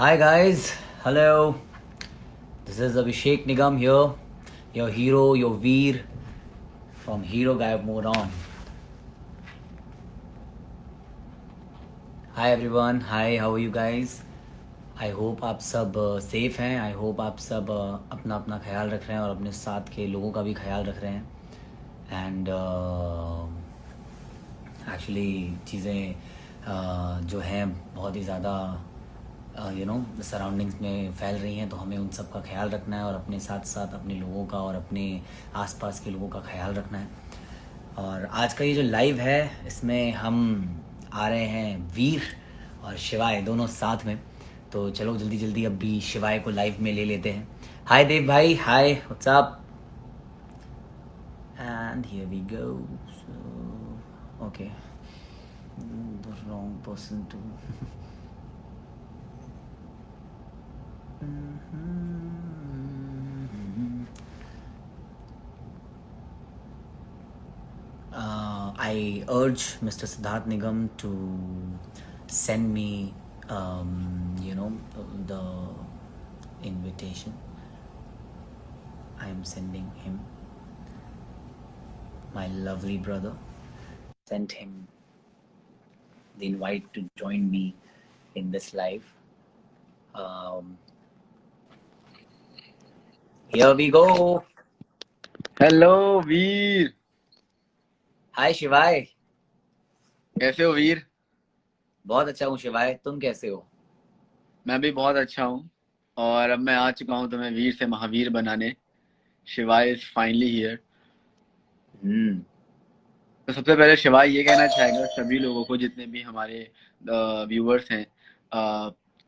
Hi guys, hello. This is Abhishek Nigam here, your hero, your Veer from Hero Gayab Mode On. Hi everyone, hi, how are you guys? I hope आप सब safe हैं. I hope आप सब अपना अपना ख्याल रख रहे हैं और अपने साथ के लोगों का भी ख्याल रख रहे हैं. एंड एक्चुअली चीज़ें जो हैं बहुत ही ज़्यादा सराउंडिंग्स में फैल रही हैं, तो हमें उन सब का ख्याल रखना है और अपने साथ साथ अपने लोगों का और अपने आसपास के लोगों का ख्याल रखना है. और आज का ये जो लाइव है इसमें हम आ रहे हैं वीर और शिवाय दोनों साथ में. तो चलो जल्दी जल्दी अब भी शिवाय को लाइव में ले लेते हैं. हाय देव भाई, hi, what's up. And here we go. Okay, the wrong person too. I urge Mr. Siddharth Nigam to send me, the invitation. I am sending him, my lovely brother. Sent him the invite to join me in this live. Here we go. Hello Veer. Hi Shivay. कैसे हो वीर? बहुत अच्छा हूँ शिवाय, तुम कैसे हो? मैं भी बहुत अच्छा हूँ और अब मैं आ चुका हूँ तुम्हें वीर से महावीर बनाने. शिवाय इज फाइनली हियर. तो सबसे पहले शिवाय ये कहना चाहेगा सभी लोगों को, जितने भी हमारे व्यूअर्स हैं,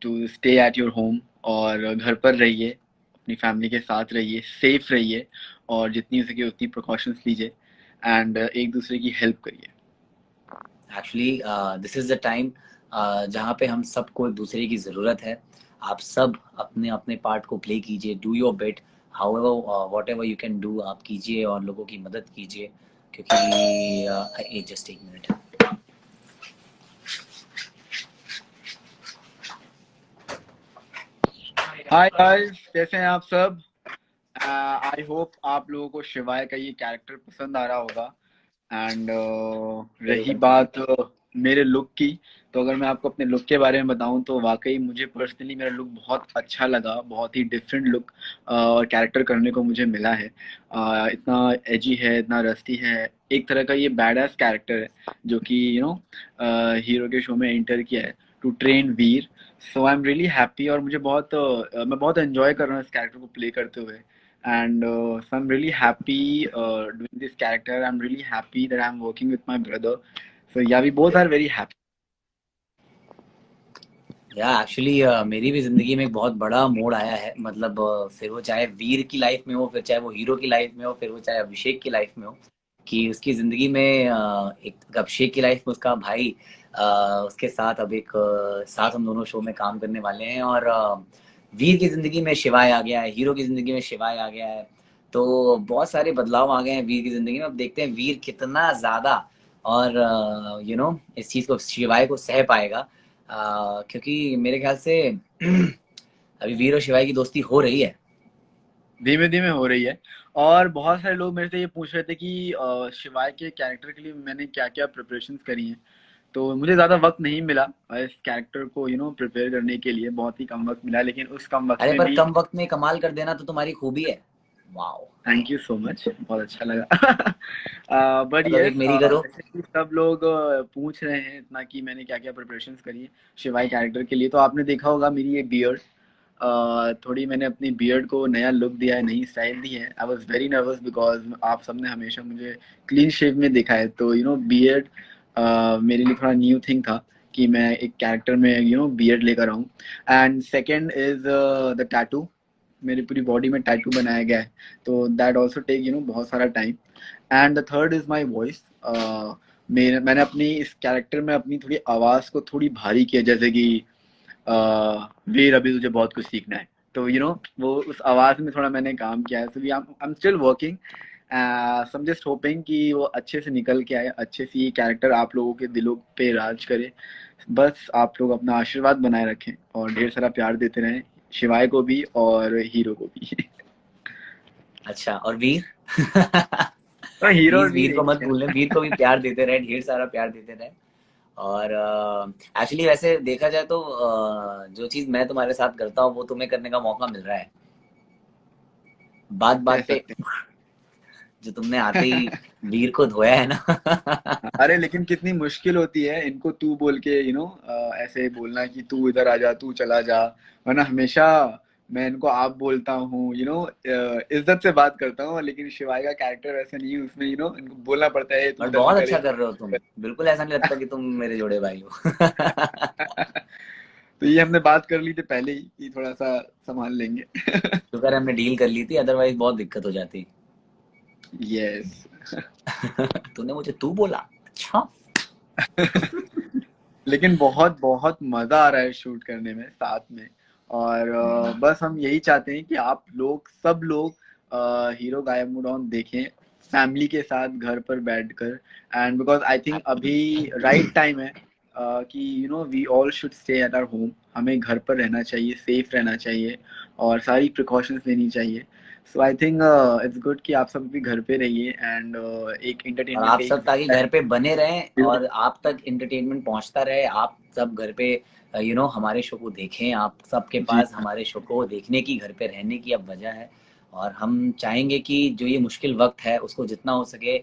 to stay at your home और घर पर रहिए, अपनी फैमिली के साथ रहिए, सेफ रहिए और जितनी हो सके उतनी प्रिकॉशंस लीजिए एंड एक दूसरे की हेल्प करिए. Actually this is the time जहाँ पे हम सबको एक दूसरे की ज़रूरत है. आप सब अपने अपने पार्ट को प्ले कीजिए, do your bit, how ever what ever you can do आप कीजिए और लोगों की मदद कीजिए. क्योंकि जस्ट एक मिनट. हाय गाइस, कैसे हैं आप सब? आई होप आप लोगों को शिवाय का ये कैरेक्टर पसंद आ रहा होगा. एंड रही बात मेरे लुक की, तो अगर मैं आपको अपने लुक के बारे में बताऊं तो वाकई मुझे पर्सनली मेरा लुक बहुत अच्छा लगा. बहुत ही डिफरेंट लुक और कैरेक्टर करने को मुझे मिला है. इतना एजी है, इतना रस्टी है, एक तरह का ये बैडएस कैरेक्टर है जो कि हीरो के शो में एंटर किया है to train Veer. So I am really happy और मैं बहुत एंजॉय कर रहा हूँ इस कैरेक्टर को प्ले करते हुए. And so I'm really happy doing this character. I'm really happy that I'm working with my brother. So yeah, we both are very happy. Actually मेरी भी ज़िंदगी में एक बहुत बड़ा मोड़ आया है. मतलब फिर वो चाहे वीर की लाइफ में हो, फिर चाहे वो हीरो की लाइफ में हो, फिर वो चाहे अभिषेक की लाइफ में हो, कि उसकी ज़िंदगी में एक अभिषेक की लाइफ में उसका भाई उसके साथ अब एक साथ हम दोनों शो में काम करने वाले हैं. और वीर की ज़िंदगी में शिवाय आ गया है, हीरो की ज़िंदगी में शिवाय आ गया है. तो बहुत सारे बदलाव आ गए हैं वीर की ज़िंदगी में. अब देखते हैं वीर कितना ज़्यादा और इस चीज़ को शिवाय को सह पाएगा. क्योंकि मेरे ख्याल से अभी वीर और शिवाय की दोस्ती हो रही है. धीमे धीमे हो रही है. और बहुत सारे लोग मेरे से ये पूछ रहे थे कि शिवाय के कैरेक्टर के लिए मैंने क्या क्या प्रिपरेशंस करी हैं. तो मुझे ज़्यादा वक्त नहीं मिला इस कैरेक्टर को प्रिपेयर करने के लिए. बहुत ही कम वक्त मिला, लेकिन उस कम वक्त अरे में पर भी कम वक्त में कमाल कर देना तो तुम्हारी खूबी है. Wow, thank you so much, बहुत अच्छा लगा. बट मतलब एक यस, मेरी करो. जैसे कि सब लोग पूछ रहे हैं इतना कि मैंने क्या क्या प्रिपरेशंस करी है शिवाय कैरेक्टर के लिए, तो आपने देखा होगा मेरी ये बियर्ड. थोड़ी मैंने अपनी बियर्ड को नया लुक दिया है, नई स्टाइल दी है. I was very nervous because आप सबने हमेशा मुझे क्लीन शेव में देखा है. तो बियर्ड मेरे लिए थोड़ा न्यू थिंग था कि मैं एक कैरेक्टर में बियर्ड लेकर आऊँ. And second is the tattoo. मेरी पूरी बॉडी में टैटू बनाया गया है, तो दैट ऑल्सो टेक बहुत सारा time. And the third is my voice. मैंने अपनी इस कैरेक्टर में अपनी थोड़ी आवाज़ को थोड़ी भारी किया, जैसे कि वीर अभी तुझे बहुत कुछ सीखना है. तो वो उस आवाज़ में थोड़ा मैंने काम किया है. So I am still working some just hoping कि वो अच्छे से निकल के आए, अच्छे से ये कैरेक्टर आप लोगों के दिलों पे राज करे। बस आप लोग अपना आशीर्वाद बनाए रखें और ढेर सारा प्यार देते रहें, शिवाय को भी और हीरो को भी। अच्छा, और वीर? तो हीरो और प्लीज वीर वीर को एक मत ही है भूलना, ना। वीर को भी प्यार देते रहे, ढेर सारा प्यार देते रहे। और एक्चुअली वैसे देखा जाए तो जो चीज मैं तुम्हारे साथ करता हूँ वो तुम्हें करने का मौका मिल रहा है, बात कह बात पे। सकते जो तुमने आते ही हैं। वीर को धोया है ना। अरे लेकिन कितनी मुश्किल होती है इनको तू बोल के, ऐसे बोलना कि तू इधर आ जा, तू चला जा, वरना हमेशा मैं इनको आप बोलता हूँ, इज्जत से बात करता हूँ। लेकिन शिवाय का कैरेक्टर वैसा नहीं है, उसमें इनको बोलना पड़ता है तू और उधर से बहुत करे अच्छा तू कर रहे हो तुम, बिल्कुल ऐसा नहीं लगता कि तुम मेरे जोड़े भाई हो। तो ये हमने बात कर ली थी पहले ही कि थोड़ा सा संभाल लेंगे। शुक्र है हमने डील कर ली थी, अदरवाइज बहुत दिक्कत हो जाती। यस। तूने मुझे तू बोला, अच्छा। लेकिन बहुत बहुत मजा आ रहा है शूट करने में साथ में। और बस हम यही चाहते हैं कि आप लोग सब लोग हीरो गायब मूड ऑन देखें फैमिली के साथ घर पर बैठकर। एंड बिकॉज आई थिंक अभी राइट टाइम है कि we all should stay at our home. हमें घर पर रहना चाहिए, सेफ रहना चाहिए और सारी प्रिकॉशंस लेनी चाहिए। सो आई थिंक इट्स गुड कि आप सब भी घर पे रहिए एंड एक और एंटरटेनमेंट आप का सब ताकि घर पे बने रहें एक और आप तक एंटरटेनमेंट पहुंचता रहे, आप सब घर पे हमारे शो को देखें, आप सबके जी पास हमारे शो को देखने की, घर पे रहने की अब वजह है। और हम चाहेंगे कि जो ये मुश्किल वक्त है उसको जितना हो सके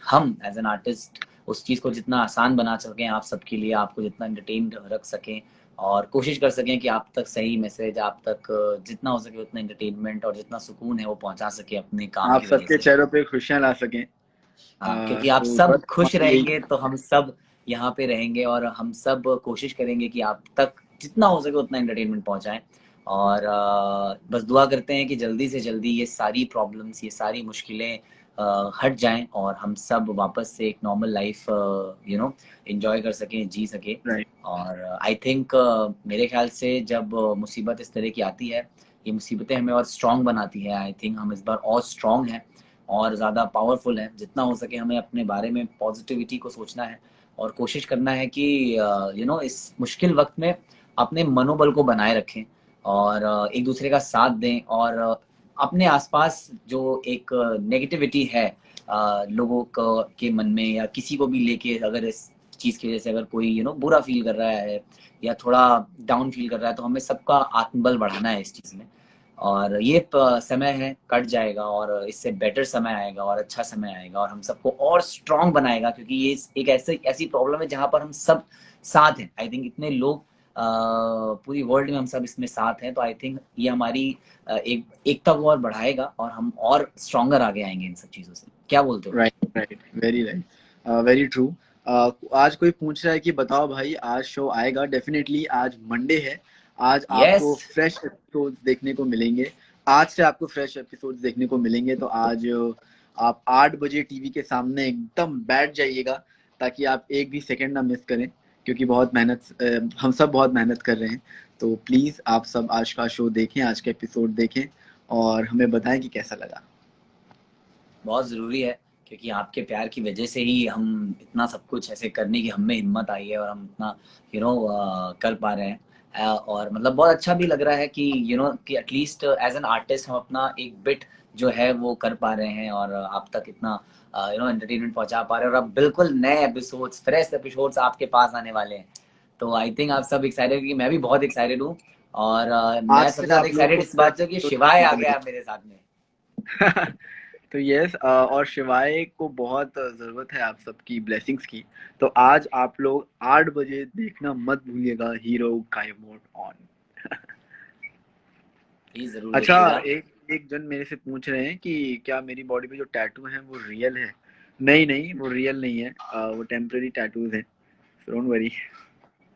हम एज एन आर्टिस्ट उस चीज़ को जितना आसान बना सकें आप सबके लिए, आपको जितना एंटरटेन रख सकें और कोशिश कर सकें कि आप तक सही मैसेज, आप तक जितना हो सके उतना एंटरटेनमेंट और जितना सुकून है वो पहुंचा सके अपने काम आप की वजह सबके से। चेहरों पे खुशियां ला सकें। हाँ, क्योंकि आप तो सब बस खुश हमारी यही रहेंगे तो हम सब यहाँ पे रहेंगे और हम सब कोशिश करेंगे कि आप तक जितना हो सके उतना एंटरटेनमेंट पहुँचाएँ। और बस दुआ करते हैं कि जल्दी से जल्दी ये सारी प्रॉब्लम्स, ये सारी मुश्किलें हट जाएँ और हम सब वापस से एक नॉर्मल लाइफ़ एन्जॉय कर सकें, जी सकें। राइट। और आई थिंक मेरे ख़्याल से जब मुसीबत इस तरह की आती है, ये मुसीबतें हमें और स्ट्रॉन्ग बनाती है। आई थिंक हम इस बार और स्ट्रॉन्ग हैं और ज़्यादा पावरफुल है। जितना हो सके हमें अपने बारे में पॉजिटिविटी को सोचना है और कोशिश करना है कि इस मुश्किल वक्त में अपने मनोबल को बनाए रखें और एक दूसरे का साथ दें और अपने आसपास जो एक नेगेटिविटी है लोगों को के मन में या किसी को भी लेके, अगर इस चीज़ की वजह से अगर कोई बुरा फील कर रहा है या थोड़ा डाउन फील कर रहा है, तो हमें सबका आत्मबल बढ़ाना है इस चीज़ में। और ये समय है, कट जाएगा और इससे बेटर समय आएगा और अच्छा समय आएगा और हम सबको और स्ट्रांग बनाएगा, क्योंकि ये एक ऐसे ऐसी प्रॉब्लम है जहाँ पर हम सब साथ हैं। आई थिंक इतने लोग पूरी वर्ल्ड में हम सब इसमें साथ हैं, तो आई थिंक ये हमारी एक एकता को और बढ़ाएगा और हम और स्ट्रांगर आगे आएंगे इन सब चीज़ों से। क्या बोलते हो? Right right, very right, very true. आज कोई पूछ रहा है कि बताओ भाई आज शो आएगा? डेफिनेटली आज मंडे है। आज यस। आपको फ्रेश एपिसोड्स देखने को मिलेंगे। आज से आपको फ्रेश एपिसोड्स देखने को मिलेंगे। तो आज आप 8 बजे टीवी के सामने एकदम बैठ जाइएगा ताकि आप एक भी सेकंड ना मिस करें, क्योंकि बहुत मेहनत हम सब बहुत मेहनत कर रहे हैं। तो प्लीज़ आप सब आज का शो देखें, आज का एपिसोड देखें और हमें बताएं कि कैसा लगा। बहुत ज़रूरी है, क्योंकि आपके प्यार की वजह से ही हम इतना सब कुछ ऐसे करने की हम में हिम्मत आई है और हम इतना कर पा रहे हैं। और मतलब बहुत अच्छा भी लग रहा है कि कि एटलीस्ट एज एन आर्टिस्ट हम अपना एक बिट जो है वो कर पा रहे हैं और आप तक इतना एंटरटेनमेंट पहुंचा पा रहे हैं। और अब बिल्कुल नए एपिसोड्स, फ्रेश एपिसोड्स आपके पास आने वाले हैं। तो आई थिंक आप सब एक्साइटेड, कि मैं भी बहुत एक्साइटेड हूँ। और आज मैं सबसे से ज़्यादा आप लोगों एक्साइटेड को इस फ्रेश बात से कि एपिसोड शिवाय देखने आ को गया मिलेंगे। मेरे साथ में। तो यस, और शिवाय को बहुत ज़रूरत है आप सबकी ब्लेसिंग्स की। तो आज आप लोग 8 बजे देखना मत भूलिएगा hero Gayab mode on. Please ज़रूर अच्छा, देखिएगा। एक एक जन मेरे से पूछ रहे हैं कि क्या मेरी बॉडी पे जो टैटू है वो रियल है? नहीं नहीं, वो रियल नहीं है, वो टेम्पररी टैटूज हैं। Don't worry.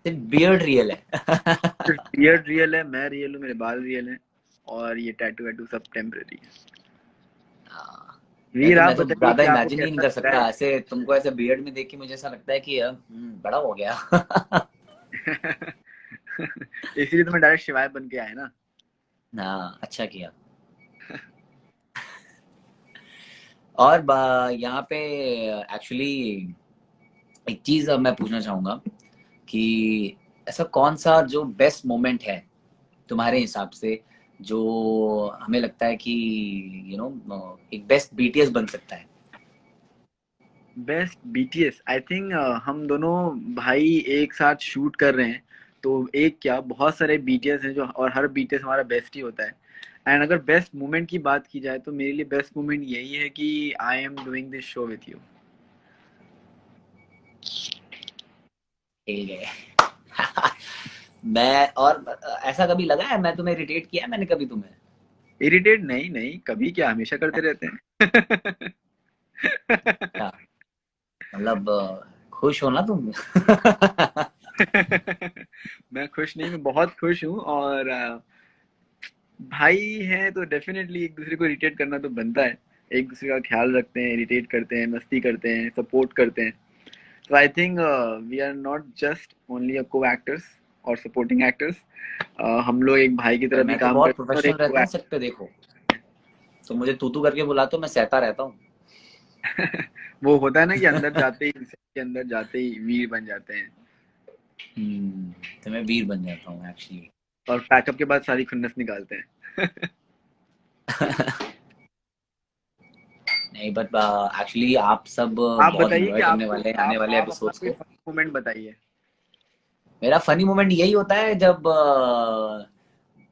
सिर्फ बियर्ड रियल है। सिर्फ बियर्ड रियल है, मैं रियल हूँ, मेरे बाल रियल हैं और ये टैटू वैटू सब टेम्पररी है। हाँ, वीर आप मैं तो बताइए ज़्यादा कि आपको इमेजिन ही नहीं कैसा कर लग रहा सकता ऐसे तुमको ऐसे बियर्ड में देख के। मुझे ऐसा लगता है कि बड़ा हो गया। है? इसीलिए तो मैं डायरेक्ट शिवाय बन के आया ना। हाँ, अच्छा किया। और यहाँ पे एक्चुअली एक चीज मैं पूछना चाहूंगा कि ऐसा कौन सा जो बेस्ट मोमेंट है तुम्हारे हिसाब से, जो हमें लगता है कि एक बेस्ट बीटीएस बन सकता है। बेस्ट बीटीएस, आई थिंक हम दोनों भाई एक साथ शूट कर रहे हैं, तो एक क्या बहुत सारे बीटीएस हैं जो, और हर बीटीएस हमारा बेस्ट ही होता है। एंड अगर बेस्ट मोमेंट की बात की जाए तो मेरे लिए बेस्ट मोमेंट यही है कि I am doing this show with you. खेल गए। मैं और ऐसा कभी लगा है मैं तुम्हें इरिटेट किया है मैंने कभी तुम्हें? इरिटेट नहीं, नहीं कभी, क्या हमेशा करते रहते हैं। क्या मतलब खुश हो ना तुम? मैं खुश नहीं, मैं बहुत खुश हूँ। और भाई हैं तो डेफिनेटली एक दूसरे को इरिटेट करना तो बनता है। एक दूसरे का ख्याल रखते हैं, इरिटेट करते हैं, मस्ती करते हैं, सपोर्ट करते हैं। तो I think we are not just only a co actors और सपोर्टिंग एक्टर्स। हम लोग एक भाई की तरह भी मैं तो काम बहुत करते हैं और प्रोफेशनल एक रहता को हूँ सेट पे, देखो तो मुझे तू करके बुला तो मैं सहता रहता हूँ। वो होता है ना कि अंदर जाते ही, के अंदर जाते ही वीर बन जाते हैं। तो मैं वीर बन जाता हूँ एक्चुअली। और पैकअप के बाद सारी खुन्नस निकालते हैं। नहीं बट एक्चुअली आप सब आप बहुत बताइए कि इंजॉय करने आपको, वाले हैं आने वाले आप अपना एपिसोड्स कोई को। फनी मोमेंट बताइए। मेरा फनी मोमेंट यही होता है जब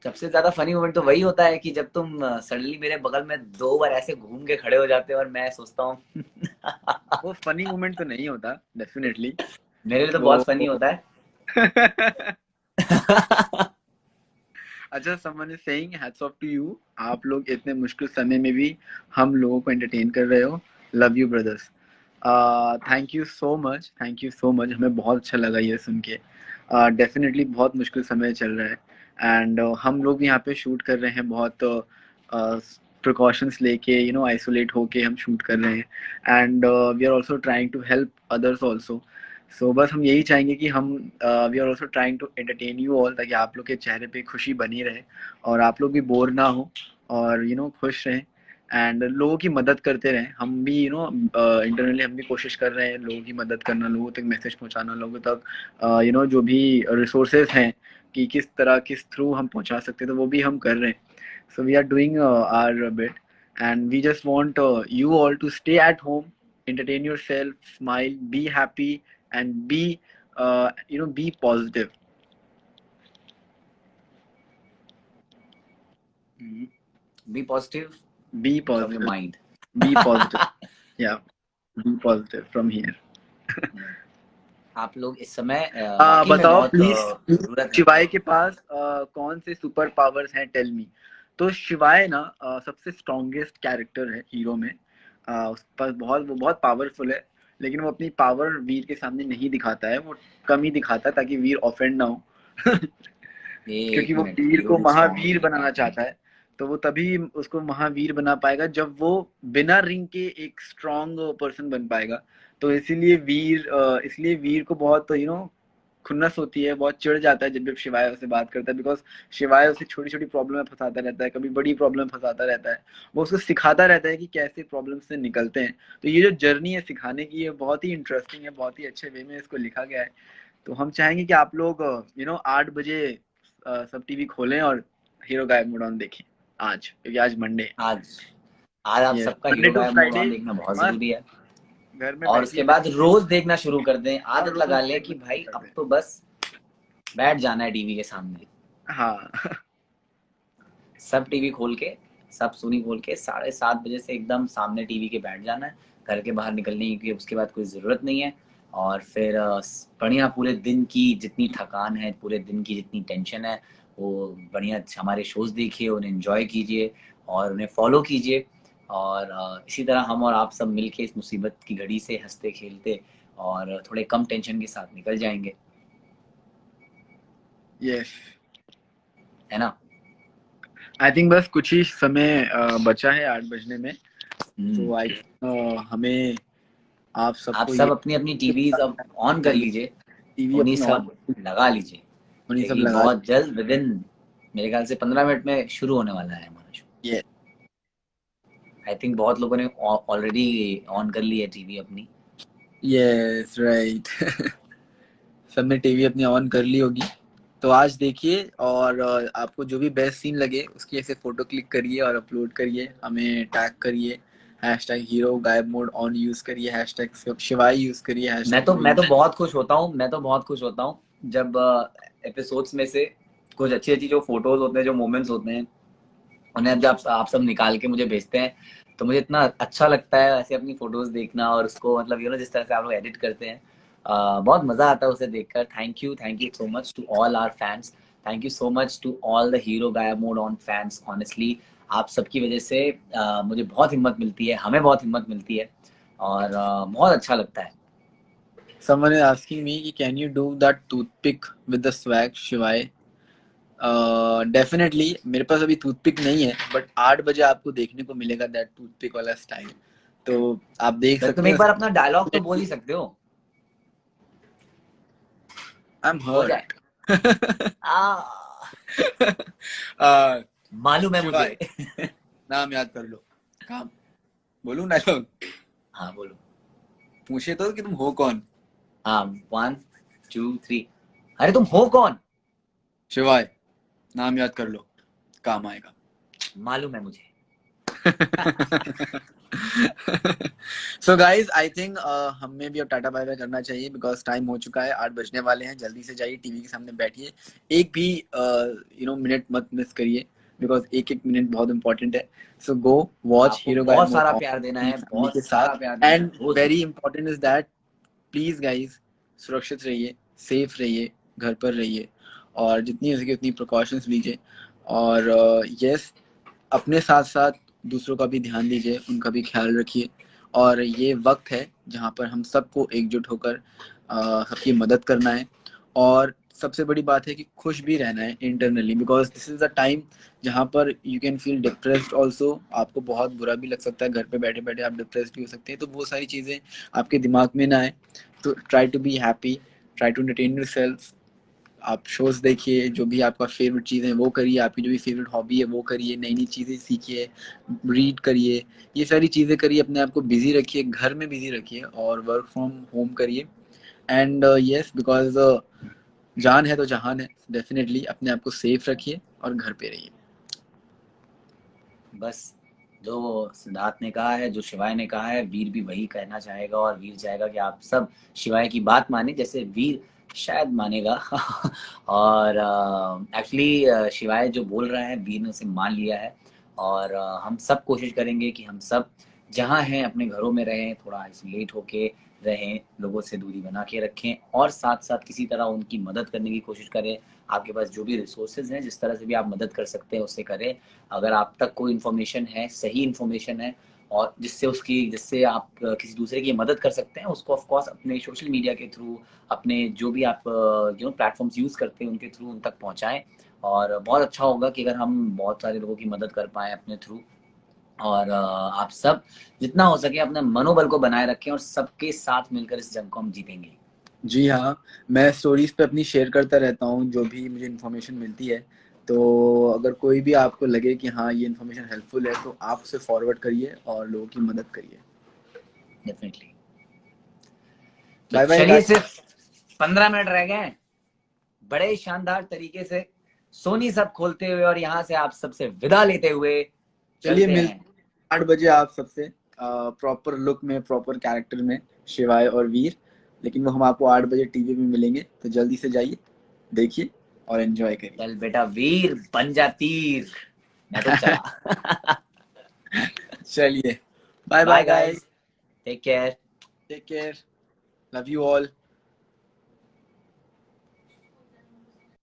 सबसे ज्यादा फनी मोमेंट तो वही होता है कि जब तुम सडनली मेरे बगल में दो बार ऐसे घूम के खड़े हो जाते हो और मैं सोचता हूँ। वो फनी मोमेंट तो नहीं होता डेफिनेटली। मेरे लिए तो वो बहुत फनी होता है। अच्छा, someone is saying hats off to you, आप लोग इतने मुश्किल समय में भी हम लोगों को एंटरटेन कर रहे हो। Love you brothers. Thank you so much, thank you so much, हमें बहुत अच्छा लगा ये सुन के। डेफिनेटली बहुत मुश्किल समय चल रहा है। एंड हम लोग भी यहाँ पे शूट कर रहे हैं, बहुत प्रिकॉशंस लेके, आइसोलेट होके हम शूट कर रहे हैं। And we are also trying to help others also. So बस हम यही चाहेंगे कि हम we are also trying to entertain you all, ताकि आप लोग के चेहरे पे खुशी बनी रहे और आप लोग भी बोर ना हो, और खुश रहें एंड लोगों की मदद करते रहें। हम भी इंटरनली हम भी कोशिश कर रहे हैं लोगों की मदद करना, लोगों तक मैसेज पहुंचाना, लोगों तक जो भी रिसोर्सेज हैं कि किस तरह, किस थ्रू हम पहुंचा सकते हैं, तो वो भी हम कर रहे हैं। So we are doing our bit and we just want you all to stay at home, entertain yourself, smile, be happy, and be positive. Be positive Be from your positive. Mind. Be positive. Yeah, be positive from here. आप लोग इस समय वाकई में बताओ बहुत please, जरूरत है। शिवाय के पास कौन से सुपर पावर्स हैं, टेल मी। तो शिवाय ना सबसे स्ट्रॉन्गेस्ट कैरेक्टर है हीरो में। उसके पास वो बहुत पावरफुल है, लेकिन वो अपनी पावर वीर के सामने नहीं दिखाता है, वो कम ही दिखाता है ताकि वीर ऑफेंड ना हो। क्योंकि एक वो मिनट, वीर हीरो को में स्ट्रॉन्ग महावीर होने की बनाना बात नहीं चाहता है। तो वो तभी उसको महावीर बना पाएगा जब वो बिना रिंग के एक स्ट्रॉन्ग पर्सन बन पाएगा। तो इसलिए वीर को बहुत खुन्नस होती है, बहुत चिढ़ जाता है जब जब शिवाय उससे बात करता है, बिकॉज शिवाय उसे छोटी छोटी प्रॉब्लम में फंसाता रहता है, कभी बड़ी प्रॉब्लम में फंसाता रहता है। वो उसको सिखाता रहता है कि कैसे प्रॉब्लम से निकलते हैं। तो ये जो जर्नी है सिखाने की, ये बहुत ही इंटरेस्टिंग है, बहुत ही अच्छे वे में इसको लिखा गया है। तो हम चाहेंगे कि आप लोग 8 बजे सब टीवी खोलें और हीरो गायब मोड ऑन देखें आज, क्योंकि आज मंडे है। आज। आज आप यस, सबका मंडे हीरो टू गायब मोड फ्राइडे ऑन देखना बहुत मस्त जरूरी है। घर में और बैठिए उसके बाद बैठिए रोज देखना शुरू कर दें, और आदत रोज लगा लें कि देखना भाई शुरू कर अब दें। तो बस बैठ जाना है टीवी के सामने। हाँ। सब टीवी खोल के, सब सुनी खोल के 7:30 बजे से एकदम सामने टीवी के बैठ जाना है। घर के बाहर निकलने की उसके बाद कोई ज़रूरत नहीं है। और फिर बढ़िया पूरे दिन की जितनी थकान है, पूरे दिन की जितनी टेंशन है, वो बढ़िया हमारे शोज़ देखिए, उन्हें एंजॉय कीजिए और उन्हें फॉलो कीजिए। और इसी तरह हम और आप सब मिलके इस मुसीबत की घड़ी से हंसते खेलते और थोड़े कम टेंशन के साथ निकल जाएंगे, यस, है ना? आई थिंक बस कुछ ही समय बचा है 8 बजने में। हम्म। तो हमें आप आप सबको ये सब अपनी अपनी टीवीज अब ऑन कर लीजिए, टीवी उन्हीं अपने ऑन, सब लगा लीजिए, उन्हीं सब क्योंकि लगा। बहुत जल्द विदिन मेरे ख्याल से 15 मिनट में शुरू होने वाला है हमारा शो। ये आई थिंक बहुत लोगों ने ऑलरेडी ऑन कर ली है टीवी अपनी। Yes right. सबने टीवी अपनी ऑन कर ली होगी, तो आज देखिए और आपको जो भी बेस्ट सीन लगे उसकी ऐसे फोटो क्लिक करिए और अपलोड करिए, हमें टैग करिए, hashtag hero Gayab mode on use करिए, हैशटैग शिवाय यूज करिए, मैं तो बहुत खुश होता हूँ, मैं तो बहुत खुश होता हूँ जब एपिसोड्स में से कुछ अच्छी अच्छी जो फोटोज होते हैं, जो मोमेंट्स होते हैं, उन्हें जब आप सब निकाल के मुझे भेजते हैं तो मुझे इतना अच्छा लगता है ऐसे अपनी फोटोज देखना, और उसको मतलब जिस तरह से आप लोग एडिट करते हैं, बहुत मजा आता है उसे देखकर। Thank you so much to all our fans, thank you so much to all the hero Gayab mode on fans. Honestly आप सबकी वजह से मुझे बहुत हिम्मत मिलती है, हमें बहुत हिम्मत मिलती है, और बहुत अच्छा लगता है। Someone is asking me कि can you do that toothpick with the swag शिवाय? डेफिनेटली मेरे पास अभी टूथपिक नहीं है, बट 8 बजे आपको देखने को मिलेगा दैट टूथपिक वाला स्टाइल, तो आप देख तुम सकते एक हैं। बार अपना डायलॉग तो बोल ही सकते हो। आई एम हो जाए। हर्ट। मालूम है मुझे। शिवाय नाम याद कर लो, काम बोलूं डायलॉग? हाँ बोलो। पूछे तो कि तुम हो कौन? हाँ 1 2 3। अरे तुम हो कौन? शिवाय नाम याद कर लो, काम आएगा। मालूम है मुझे। सो गाइज आई थिंक हमें भी अब टाटा बाय बाय करना चाहिए, बिकॉज टाइम हो चुका है, 8 बजने वाले हैं। जल्दी से जाइए, टीवी के सामने बैठिए, एक भी मिनट मत मिस करिए, बिकॉज एक एक मिनट बहुत इंपॉर्टेंट है। सो गो वॉच आपको हीरो गायब बहुत मोड सारा ऑन प्यार देना अपनी है, फैमिली बहुत के सारा साथ। प्यार देना है एंड रोज वेरी रोज। Important is that please guys सुरक्षित रहिए, सेफ रहिए, घर पर रहिए, और जितनी हो सके उतनी प्रिकॉशंस लीजिए। और यस, अपने साथ साथ दूसरों का भी ध्यान दीजिए, उनका भी ख्याल रखिए। और ये वक्त है जहाँ पर हम सबको एकजुट होकर सबकी मदद करना है, और सबसे बड़ी बात है कि खुश भी रहना है internally, because this is a time जहाँ पर you can feel depressed also. आपको बहुत बुरा भी लग सकता है, घर पे बैठे बैठे आप डिप्रेस्ड भी हो सकते हैं, तो वो सारी चीज़ें आपके दिमाग में ना आए। तो try to be happy, try to entertain yourself. आप शोज देखिए, जो भी आपका फेवरेट चीज़ है वो करिए, आपकी जो भी फेवरेट हॉबी है वो करिए, नई नई चीज़ें सीखिए, रीड करिए, ये सारी चीज़ें करिए, अपने आप को बिजी रखिए, घर में बिजी रखिए, और वर्क फ्रॉम होम करिए। एंड यस, बिकॉज जान है तो जहान है, डेफिनेटली अपने आप को सेफ रखिए और घर पे रहिए। बस जो सिद्धार्थ ने कहा है, जो शिवाय ने कहा है, वीर भी वही कहना चाहेगा, और वीर चाहेगा कि आप सब शिवाय की बात माने जैसे वीर शायद मानेगा। और एक्चुअली शिवाय जो बोल रहा है वीर ने उसे मान लिया है, और हम सब कोशिश करेंगे कि हम सब जहाँ हैं अपने घरों में रहें, थोड़ा आइसोलेट होके रहें, लोगों से दूरी बना के रखें, और साथ साथ किसी तरह उनकी मदद करने की कोशिश करें। आपके पास जो भी रिसोर्सेज हैं, जिस तरह से भी आप मदद कर सकते हैं उससे करें। अगर आप तक कोई इन्फॉर्मेशन है, सही इन्फॉर्मेशन है, और जिससे आप किसी दूसरे की मदद कर सकते हैं, उसको ऑफ कोर्स अपने सोशल मीडिया के थ्रू, अपने जो भी आप प्लेटफॉर्म्स यूज़ करते हैं उनके थ्रू उन तक पहुँचाएँ। और बहुत अच्छा होगा कि अगर हम बहुत सारे लोगों की मदद कर पाएँ अपने थ्रू। और आप सब जितना हो सके अपने मनोबल को बनाए रखें, और सबके साथ मिलकर इस जंग को हम जीतेंगे। जी हाँ, मैं स्टोरीज पे अपनी शेयर करता रहता हूँ जो भी मुझे इन्फॉर्मेशन मिलती है, तो अगर कोई भी आपको लगे कि हाँ ये इन्फॉर्मेशन हेल्पफुल है, तो आप उसे फॉरवर्ड करिए और लोगों की मदद करिए। डेफिनेटली। तो बाय बाय चलिए, गाइस। सिर्फ 15 मिनट रह गए हैं, बड़े शानदार तरीके से सोनी सब खोलते हुए और यहाँ से आप सबसे विदा लेते हुए चलिए चलते मिलते हैं। 8 बजे आप सबसे प्रॉपर लुक में, प्रॉपर कैरेक्टर में, शिवाय और वीर। लेकिन वो हम आपको 8 बजे टीवी में मिलेंगे, तो जल्दी से जाइए, देखिए और एंजॉय करिए। चल बेटा वीर बन जा तीर, मैं तो चला। चलिए, bye bye bye guys, guys, take care. Take care, love you all.